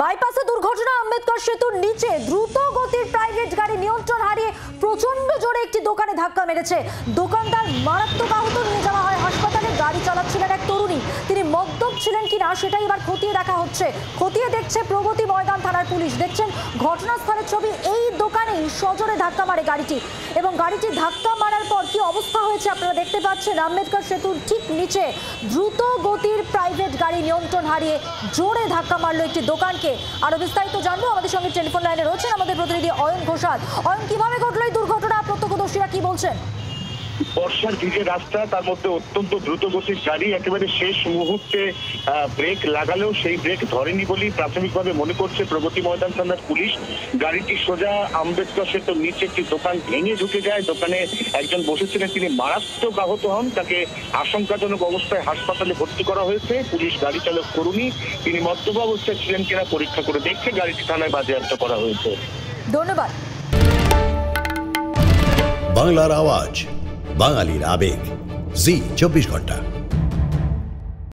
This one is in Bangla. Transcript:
বাইপাসে দুর্ঘটনা। আম্বেদকর সেতুর নিচে দ্রুত গতির প্রাইভেট গাড়ি নিয়ন্ত্রণ হারিয়ে প্রচন্ড জোরে একটি দোকানে ধাক্কা মেরেছে। দোকানদার মারাত্মক আহত, নিয়ে যাওয়া হয় হাসপাতালে। গাড়ি চালাচ্ছিলেন এক তরুণী, তিনি মদ্যপ ছিলেন কিনা সেটাই এবার খতিয়ে দেখা হচ্ছে। খতিয়ে দেখছে প্রগতি ময়দান থানার পুলিশ। দেখছেন ঘটনাস্থলের ছবি। এই দোকানেই সজোরে ধাক্কা মারে গাড়িটি, এবং গাড়িটি ধাক্কা মারার পর কি অবস্থা হয়েছে আপনারা দেখতে পাচ্ছেন। আম্বেদকর সেতুর ঠিক নিচে দ্রুত গতির প্রাইভেট গাড়ি নিয়ন্ত্রণ হারিয়ে জোরে ধাক্কা মারলো একটি দোকানকে। আরো বিস্তারিত জানবো, আমাদের সঙ্গে টেলিফোন লাইনে রয়েছেন আমাদের প্রতিনিধি অয়ন ঘোষাল। অয়ন, কিভাবে ঘটলো এই দুর্ঘটনা, প্রত্যক্ষদর্শীরা কি বলছেন? বর্ষার ভিজে রাস্তা, তার মধ্যে অত্যন্ত দ্রুত গতির গাড়ি একেবারে শেষ মুহূর্তে ব্রেক লাগালেও সেই ব্রেক ধরেনি বলেই প্রাথমিকভাবে মনে করছে প্রগতি ময়দান থানার পুলিশ। গাড়িটি সোজা আম্বেদকর সেতুর নিচে একটি দোকান ভেঙে ঢুকে যায়। দোকানে একজন বসেছিলেন, তিনি মারাত্মক আহত হন। তাকে আশঙ্কাজনক অবস্থায় হাসপাতালে ভর্তি করা হয়েছে। পুলিশ গাড়ি চালক তরুণী, তিনি মদ্যপ অবস্থায় ছিলেন কিনা পরীক্ষা করে দেখছে। গাড়িটি থানায় বাজেয়াপ্ত করা হয়েছে। ধন্যবাদ। বাংলার আওয়াজ, বাঙালির আবেগ, জি 24 ঘন্টা।